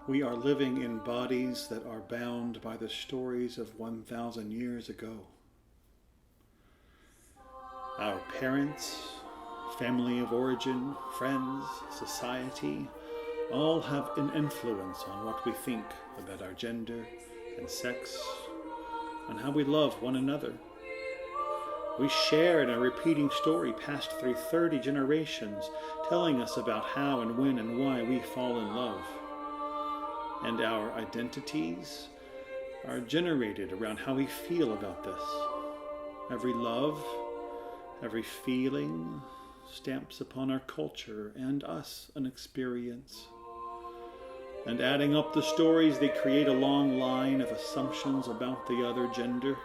We are living in bodies that are bound by the stories of 1,000 years ago. Our parents, family of origin, friends, society, all have an influence on what we think about our gender and sex, and how we love one another. We share in a repeating story passed through 30 generations, telling us about how and when and why we fall in love. And our identities are generated around how we feel about this. Every love, every feeling stamps upon our culture and us an experience. And adding up the stories, they create a long line of assumptions about the other gender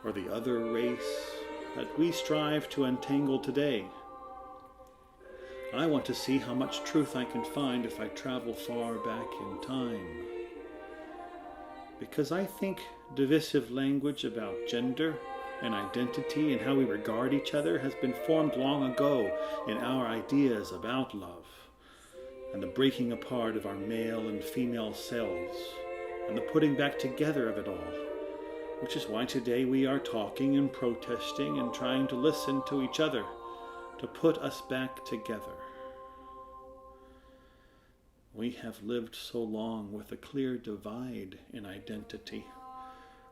or the other race that we strive to untangle today. I want to see how much truth I can find if I travel far back in time. Because I think divisive language about gender and identity and how we regard each other has been formed long ago in our ideas about love, and the breaking apart of our male and female selves, and the putting back together of it all, which is why today we are talking and protesting and trying to listen to each other to put us back together. We have lived so long with a clear divide in identity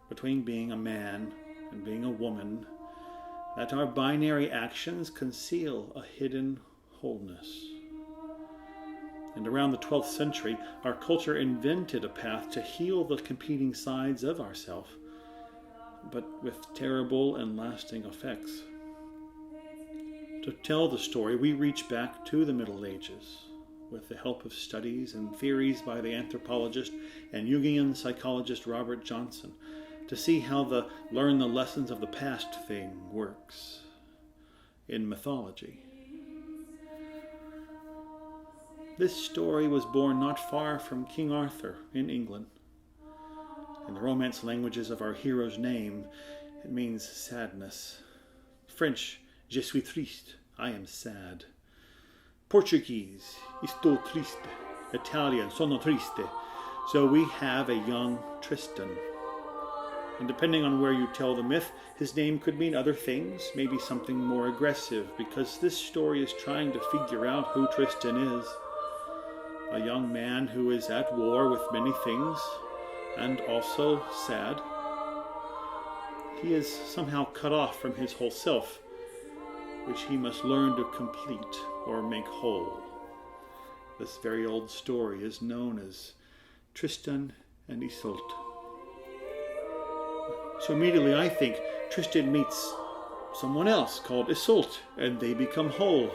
between being a man and being a woman that our binary actions conceal a hidden wholeness. And around the 12th century, our culture invented a path to heal the competing sides of ourself, but with terrible and lasting effects. To tell the story, we reach back to the Middle Ages with the help of studies and theories by the anthropologist and Jungian psychologist Robert Johnson to see how the learn the lessons of the past thing works in mythology. This story was born not far from King Arthur in England. In the Romance languages of our hero's name, it means sadness. French, je suis triste, I am sad. Portuguese, estou triste. Italian, sono triste. So we have a young Tristan. And depending on where you tell the myth, his name could mean other things, maybe something more aggressive, because this story is trying to figure out who Tristan is. A young man who is at war with many things, and also sad. He is somehow cut off from his whole self, which he must learn to complete or make whole. This very old story is known as Tristan and Iseult. So immediately I think Tristan meets someone else called Iseult, and they become whole.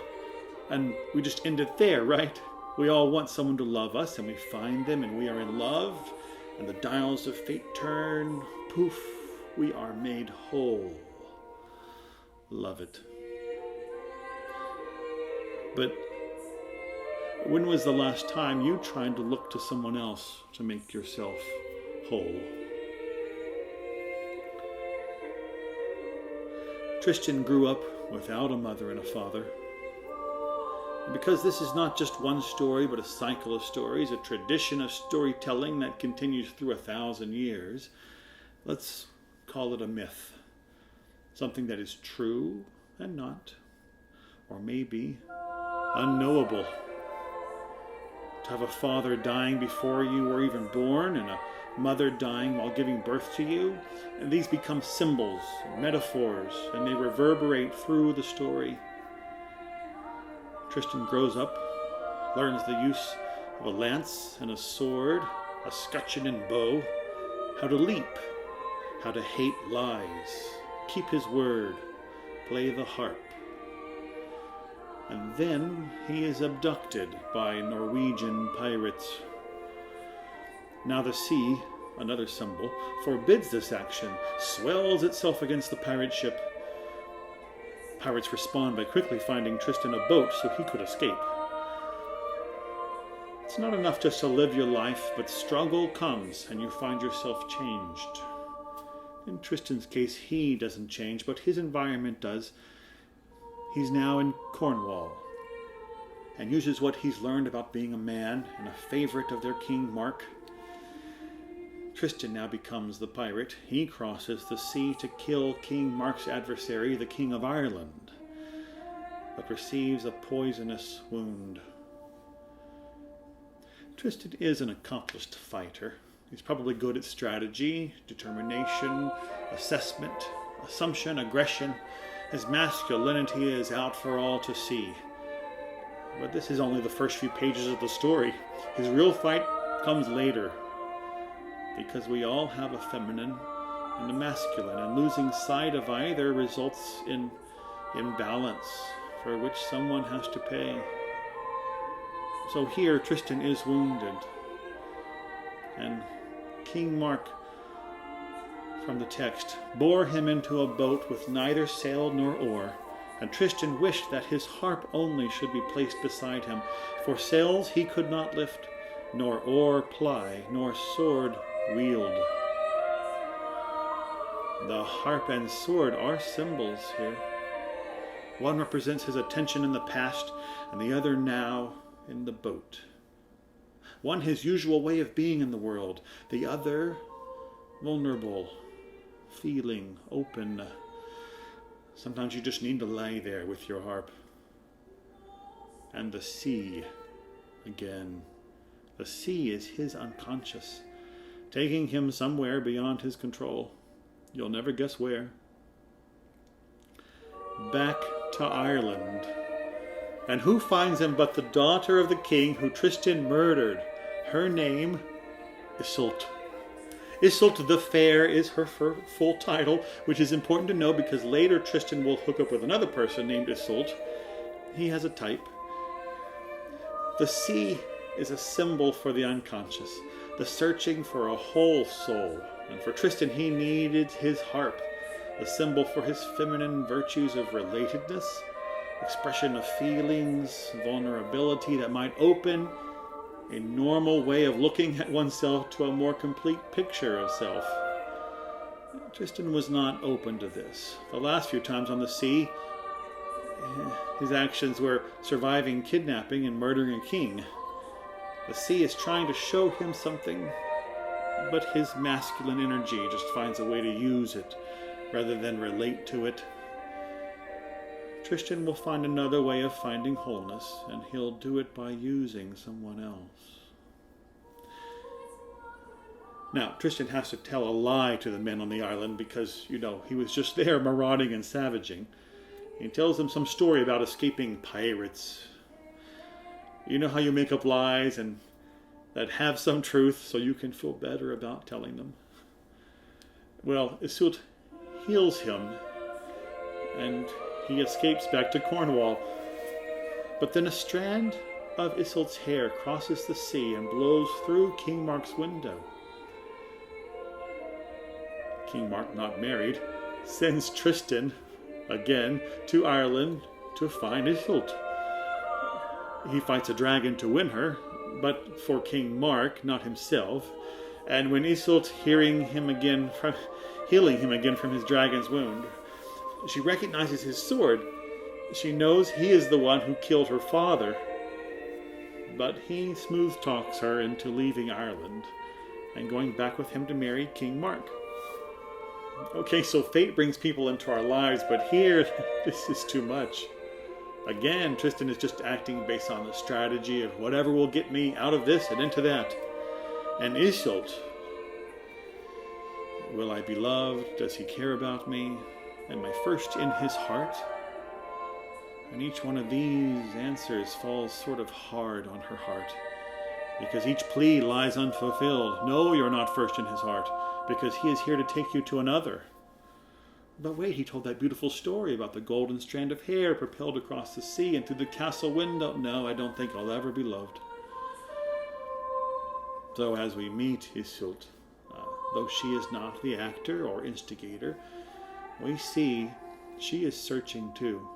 And we just end it there, right? We all want someone to love us, and we find them, and we are in love, and the dials of fate turn. Poof, we are made whole. Love it. But when was the last time you tried to look to someone else to make yourself whole? Tristan grew up without a mother and a father. And because this is not just one story, but a cycle of stories, a tradition of storytelling that continues through 1,000 years, let's call it a myth. Something that is true and not, or maybe unknowable. To have a father dying before you were even born, and a mother dying while giving birth to you, and these become symbols, metaphors, and they reverberate through the story. Tristan grows up, learns the use of a lance and a sword, a scutcheon and bow, how to leap, how to hate lies, keep his word, play the harp. And then he is abducted by Norwegian pirates. Now the sea, another symbol, forbids this action, swells itself against the pirate ship. Pirates respond by quickly finding Tristan a boat so he could escape. It's not enough just to live your life, but struggle comes and you find yourself changed. In Tristan's case, he doesn't change, but his environment does. He's now in Cornwall. and uses what he's learned about being a man and a favorite of their King Mark. Tristan now becomes the pirate. He crosses the sea to kill King Mark's adversary, the King of Ireland, but receives a poisonous wound. Tristan is an accomplished fighter. He's probably good at strategy, determination, assessment, assumption, aggression. His masculinity is out for all to see. But this is only the first few pages of the story. His real fight comes later, because we all have a feminine and a masculine, and losing sight of either results in imbalance for which someone has to pay. So here Tristan is wounded, and King Mark, from the text, bore him into a boat with neither sail nor oar, and Tristan wished that his harp only should be placed beside him, for sails he could not lift, nor oar ply, nor sword wield. The harp and sword are symbols here. One represents his attention in the past, and the other now in the boat. One his usual way of being in the world, the other vulnerable, feeling, open. Sometimes you just need to lie there with your harp. And the sea, again. The sea is his unconscious, taking him somewhere beyond his control. You'll never guess where. Back to Ireland. And who finds him but the daughter of the king who Tristan murdered? Her name, Iseult. Iseult the Fair is her full title, which is important to know because later Tristan will hook up with another person named Iseult. He has a type. The sea is a symbol for the unconscious, the searching for a whole soul. And for Tristan, he needed his harp, a symbol for his feminine virtues of relatedness, expression of feelings, vulnerability that might open a normal way of looking at oneself to a more complete picture of self. Tristan was not open to this. The last few times on the sea, his actions were surviving kidnapping and murdering a king. The sea is trying to show him something, but his masculine energy just finds a way to use it rather than relate to it. Tristan will find another way of finding wholeness, and he'll do it by using someone else. Now, Tristan has to tell a lie to the men on the island because, he was just there marauding and savaging. He tells them some story about escaping pirates. You know how you make up lies and that have some truth so you can feel better about telling them? Well, Iseult heals him, and he escapes back to Cornwall. But then a strand of Iseult's hair crosses the sea and blows through King Mark's window. King Mark, not married, sends Tristan, again, to Ireland to find Iseult. He fights a dragon to win her, but for King Mark, not himself. And when Iseult, healing him again from his dragon's wound, she recognizes his sword. She knows he is the one who killed her father. But he smooth talks her into leaving Ireland and going back with him to marry King Mark. Okay, so fate brings people into our lives, but here, this is too much. Again, Tristan is just acting based on the strategy of whatever will get me out of this and into that. And Iseult, will I be loved? Does he care about me? Am I first in his heart? And each one of these answers falls sort of hard on her heart, because each plea lies unfulfilled. No, you're not first in his heart, because he is here to take you to another. But wait, he told that beautiful story about the golden strand of hair propelled across the sea and through the castle window. No, I don't think I'll ever be loved. So as we meet Iseult, though she is not the actor or instigator, we see she is searching too.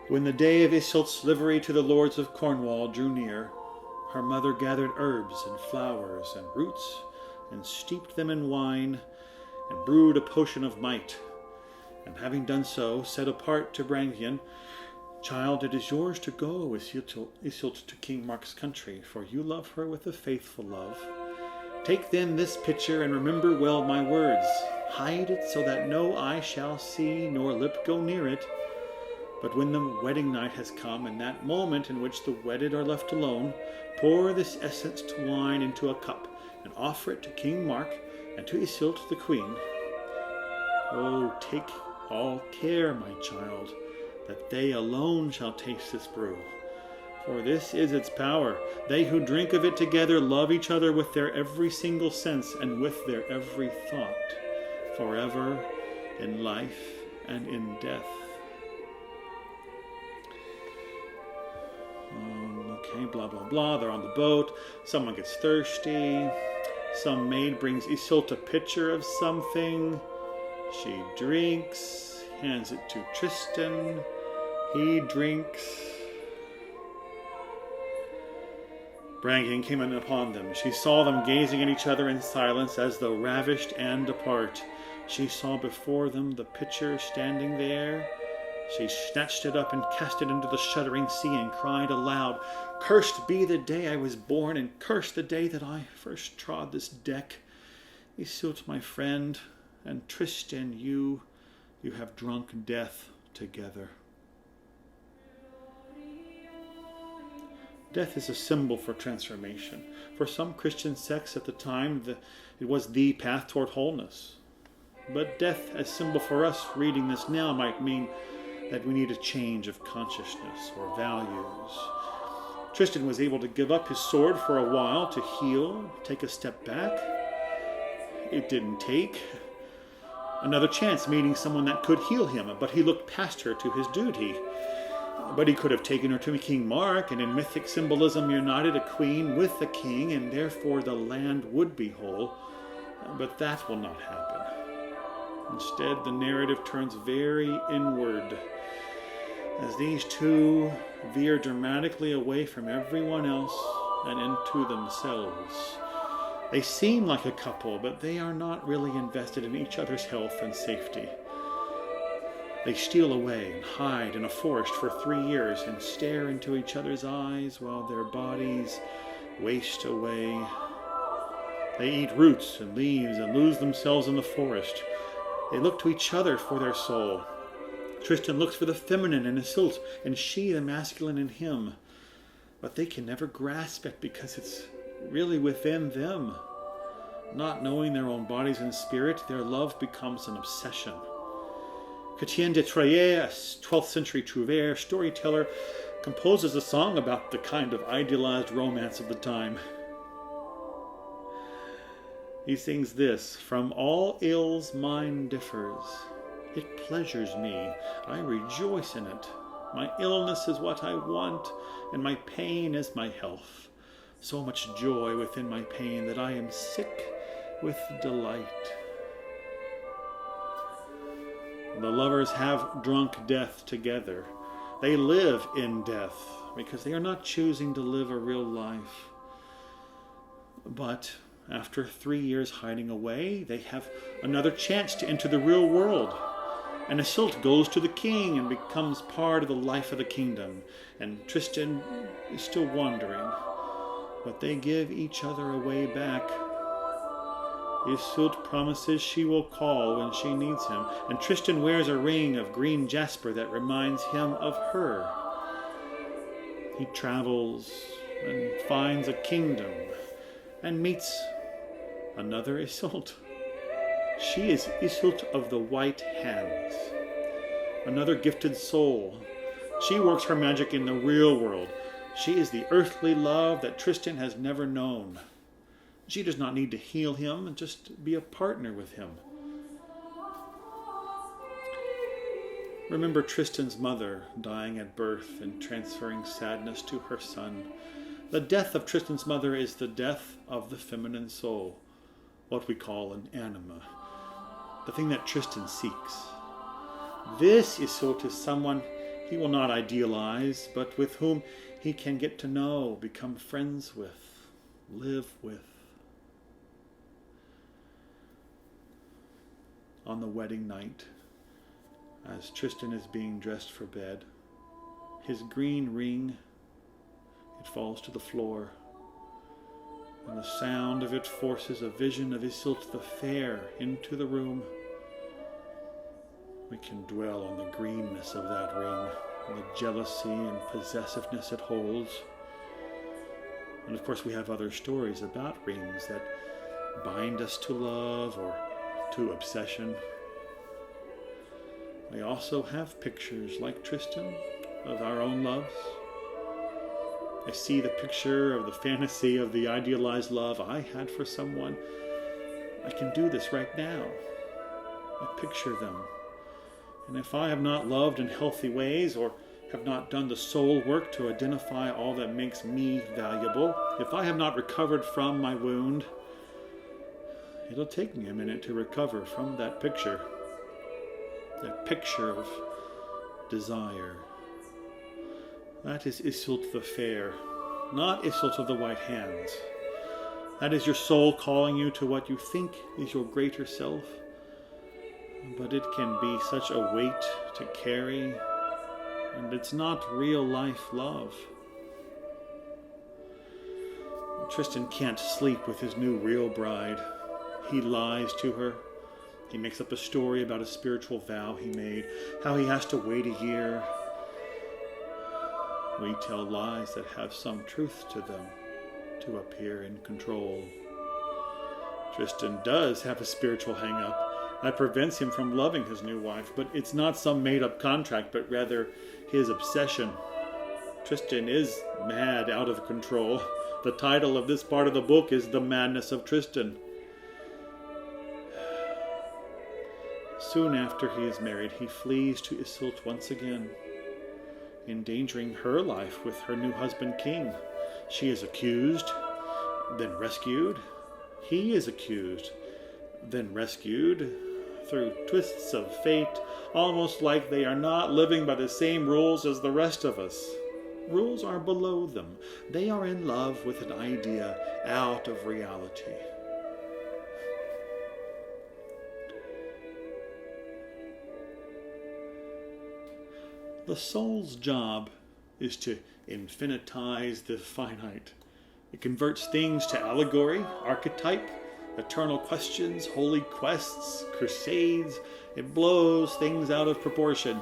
When the day of Iseult's livery to the lords of Cornwall drew near, her mother gathered herbs and flowers and roots and steeped them in wine and brewed a potion of might. and having done so, said apart to Brangien, "Child, it is yours to go, Iseult, to King Mark's country, for you love her with a faithful love. Take then this pitcher, and remember well my words. Hide it so that no eye shall see, nor lip go near it. But when the wedding night has come, and that moment in which the wedded are left alone, pour this essenced wine into a cup, and offer it to King Mark and to Iseult the queen. Oh, take all care, my child, that they alone shall taste this brew. For this is its power. They who drink of it together love each other with their every single sense and with their every thought, forever, in life and in death." Okay, blah, blah, blah. They're on the boat. Someone gets thirsty. Some maid brings Iseult a pitcher of something. She drinks, hands it to Tristan. He drinks. Brangien came in upon them. She saw them gazing at each other in silence as though ravished and apart. She saw before them the pitcher standing there. She snatched it up and cast it into the shuddering sea and cried aloud, "Cursed be the day I was born, and cursed the day that I first trod this deck. Iseult, my friend, and Tristan, you have drunk death together." Death is a symbol for transformation. For some Christian sects at the time, it was the path toward wholeness. But death as symbol for us reading this now might mean that we need a change of consciousness or values. Tristan was able to give up his sword for a while to heal, take a step back. It didn't take another chance meeting someone that could heal him, but he looked past her to his duty. But he could have taken her to King Mark, and in mythic symbolism united a queen with a king, and therefore the land would be whole. But that will not happen. Instead, the narrative turns very inward, as these two veer dramatically away from everyone else and into themselves. They seem like a couple, but they are not really invested in each other's health and safety. They steal away and hide in a forest for 3 years and stare into each other's eyes while their bodies waste away. They eat roots and leaves and lose themselves in the forest. They look to each other for their soul. Tristan looks for the feminine in Iseult, and she the masculine in him. But they can never grasp it because it's really within them. Not knowing their own bodies and spirit, their love becomes an obsession. Chrétien de Troyes, a 12th century trouvère storyteller, composes a song about the kind of idealized romance of the time. He sings this: "From all ills mine differs. It pleasures me. I rejoice in it. My illness is what I want, and my pain is my health. So much joy within my pain that I am sick with delight." The lovers have drunk death together. They live in death because they are not choosing to live a real life. But after 3 years hiding away, they have another chance to enter the real world. And Iseult goes to the king and becomes part of the life of the kingdom. And Tristan is still wandering. But they give each other a way back. Iseult promises she will call when she needs him, and Tristan wears a ring of green jasper that reminds him of her. He travels and finds a kingdom and meets another Iseult. She is Iseult of the White Hands, another gifted soul. She works her magic in the real world. She is the earthly love that Tristan has never known. She does not need to heal him and just be a partner with him. Remember Tristan's mother dying at birth and transferring sadness to her son. The death of Tristan's mother is the death of the feminine soul, what we call an anima, the thing that Tristan seeks. This Iseult is someone he will not idealize, but with whom he can get to know, become friends with, live with. On the wedding night, as Tristan is being dressed for bed. His green ring, it falls to the floor, and the sound of it forces a vision of Iseult the Fair into the room. We can dwell on the greenness of that ring, and the jealousy and possessiveness it holds. And of course we have other stories about rings that bind us to love or to obsession. We also have pictures like Tristan of our own loves. I see the picture of the fantasy of the idealized love I had for someone. I can do this right now. I picture them. And if I have not loved in healthy ways, or have not done the soul work to identify all that makes me valuable, if I have not recovered from my wound, it'll take me a minute to recover from that picture of desire. That is Iseult the Fair, not Iseult of the White Hands. That is your soul calling you to what you think is your greater self, but it can be such a weight to carry, and it's not real life love. Tristan can't sleep with his new real bride. He lies to her. He makes up a story about a spiritual vow he made, how he has to wait a year. We tell lies that have some truth to them to appear in control. Tristan does have a spiritual hang-up that prevents him from loving his new wife, but it's not some made-up contract, but rather his obsession. Tristan is mad, out of control. The title of this part of the book is The Madness of Tristan. Soon after he is married, he flees to Iseult once again, endangering her life with her new husband, King. She is accused, then rescued. He is accused, then rescued, through twists of fate, almost like they are not living by the same rules as the rest of us. Rules are below them. They are in love with an idea out of reality. The soul's job is to infinitize the finite. It converts things to allegory, archetype, eternal questions, holy quests, crusades. It blows things out of proportion.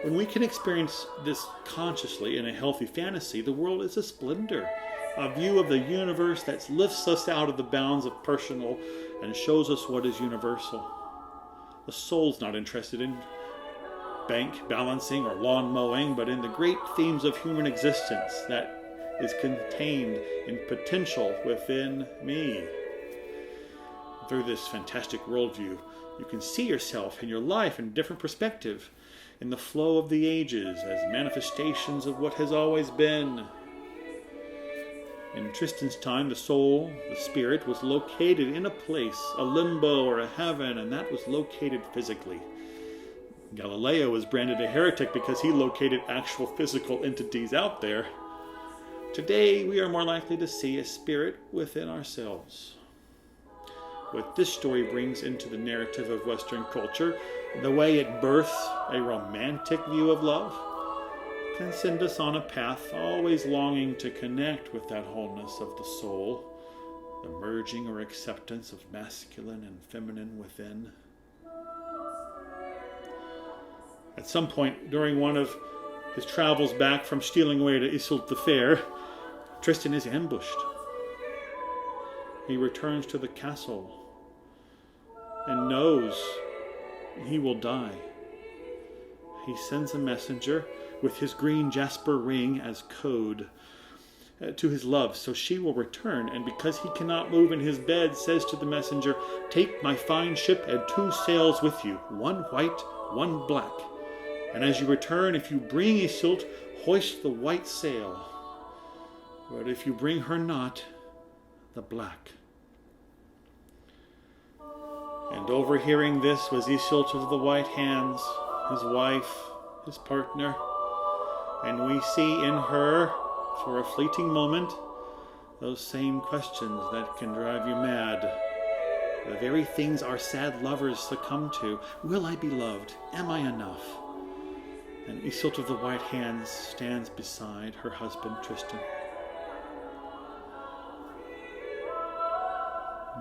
When we can experience this consciously in a healthy fantasy, the world is a splendor, a view of the universe that lifts us out of the bounds of personal and shows us what is universal. The soul's not interested in bank balancing or lawn mowing, but in the great themes of human existence that is contained in potential within me. Through this fantastic worldview, you can see yourself and your life in a different perspective, in the flow of the ages as manifestations of what has always been. In Tristan's time, the soul, the spirit, was located in a place, a limbo or a heaven, and that was located physically. Galileo was branded a heretic because he located actual physical entities out there. Today, we are more likely to see a spirit within ourselves. What this story brings into the narrative of Western culture, the way it births a romantic view of love, can send us on a path always longing to connect with that wholeness of the soul, the merging or acceptance of masculine and feminine within. At some point during one of his travels back from stealing away to Iseult the Fair, Tristan is ambushed. He returns to the castle and knows he will die. He sends a messenger with his green jasper ring as code to his love, so she will return, and because he cannot move in his bed, says to the messenger, "Take my fine ship and 2 sails with you, one white, one black. And as you return, if you bring Iseult, hoist the white sail. But if you bring her not, the black." And overhearing this was Iseult of the White Hands, his wife, his partner. And we see in her, for a fleeting moment, those same questions that can drive you mad. the very things our sad lovers succumb to. Will I be loved? Am I enough? And Iseult of the White Hands stands beside her husband Tristan.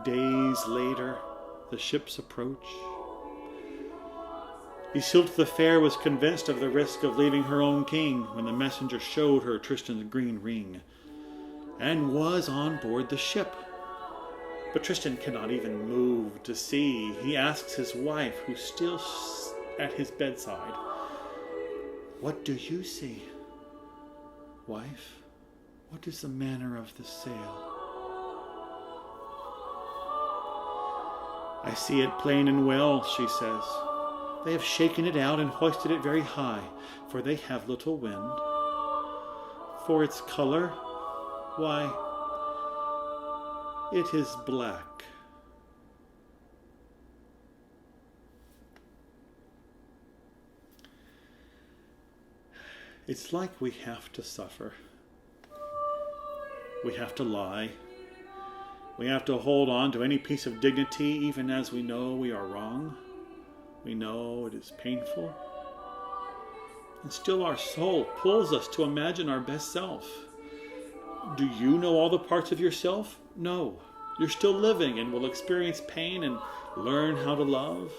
Days later, the ships approach. Iseult the Fair was convinced of the risk of leaving her own king when the messenger showed her Tristan's green ring, and was on board the ship. But Tristan cannot even move to see. He asks his wife, who's still at his bedside, "What do you see? Wife, what is the manner of the sail?" "I see it plain and well," she says. "They have shaken it out and hoisted it very high, for they have little wind. For its color, why, it is black." It's like we have to suffer. We have to lie. We have to hold on to any piece of dignity, even as we know we are wrong. We know it is painful. And still our soul pulls us to imagine our best self. Do you know all the parts of yourself? No. You're still living and will experience pain and learn how to love.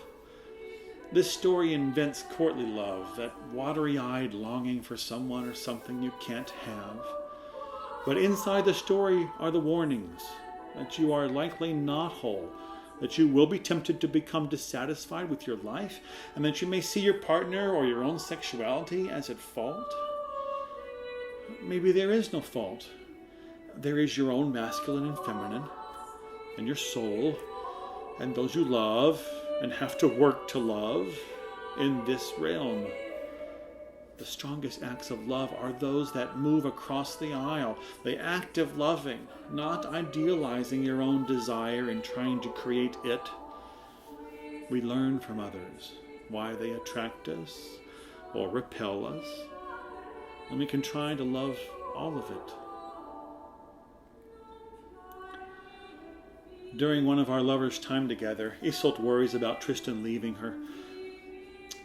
This story invents courtly love, that watery-eyed longing for someone or something you can't have. But inside the story are the warnings that you are likely not whole, that you will be tempted to become dissatisfied with your life, and that you may see your partner or your own sexuality as at fault. Maybe there is no fault. There is your own masculine and feminine, and your soul, and those you love and have to work to love in this realm. The strongest acts of love are those that move across the aisle, the act of loving, not idealizing your own desire and trying to create it. We learn from others why they attract us or repel us, and we can try to love all of it. During one of our lovers' time together, Iseult worries about Tristan leaving her.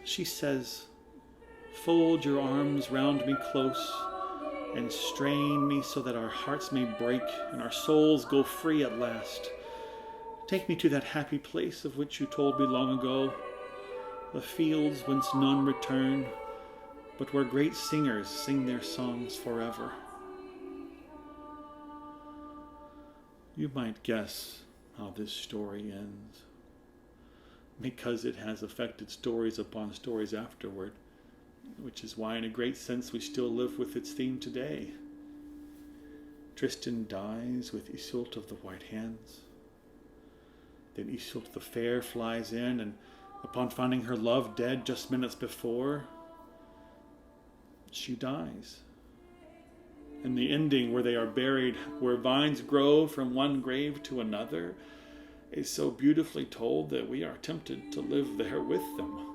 She says, "Fold your arms round me close and strain me so that our hearts may break and our souls go free at last. Take me to that happy place of which you told me long ago, the fields whence none return, but where great singers sing their songs forever." You might guess how this story ends, because it has affected stories upon stories afterward, which is why in a great sense we still live with its theme today. Tristan dies with Iseult of the White Hands. Then Iseult the Fair flies in, and upon finding her love dead just minutes before, she dies. And the ending where they are buried, where vines grow from one grave to another, is so beautifully told that we are tempted to live there with them.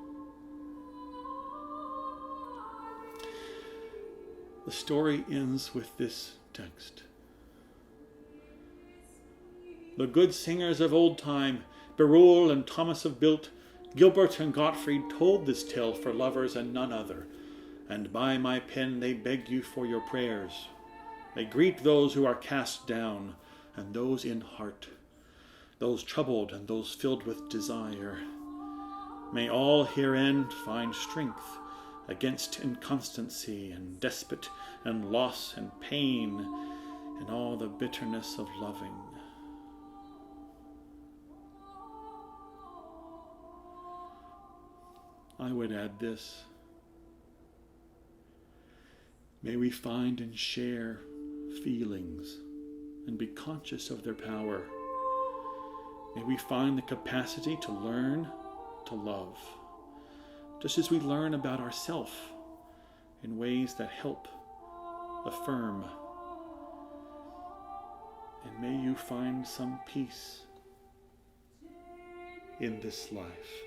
The story ends with this text. The good singers of old time, Beroul and Thomas of Bilt, Gilbert and Gottfried, told this tale for lovers and none other, and by my pen they beg you for your prayers. They greet those who are cast down, and those in heart, those troubled and those filled with desire. May all herein find strength against inconstancy and despite and loss and pain and all the bitterness of loving. I would add this. May we find and share feelings and be conscious of their power. May we find the capacity to learn to love, just as we learn about ourselves in ways that help, affirm. And may you find some peace in this life.